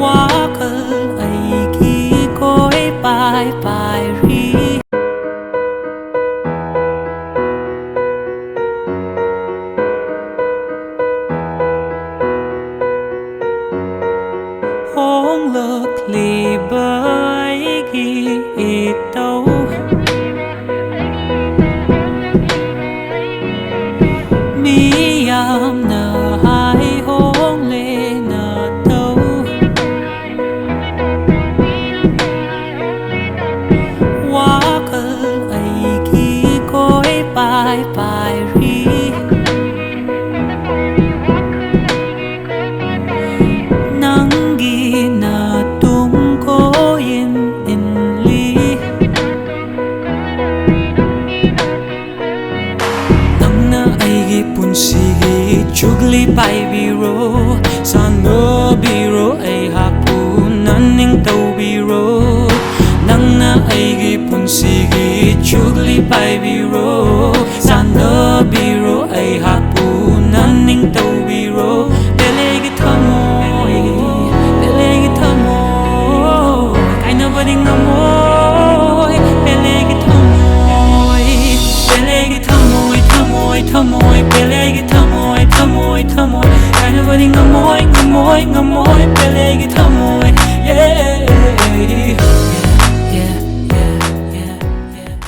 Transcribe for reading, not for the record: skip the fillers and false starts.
wakal ai ki koi pai pai ri hong lược lì bởi ghi tâu mi yam nở hai hong lê nở tâu wakal ai ki koi pai pai ri punsigi chugli pai biro sano biro ai hapu naning tau biro nangna aigi punsigi chugli pai biro sano biro ai hapu naning tau biro pelegi thamoi kaina bading namoi pelegi thamoi pelegi thamoi kaina bading namoi pelegi thamoi yeah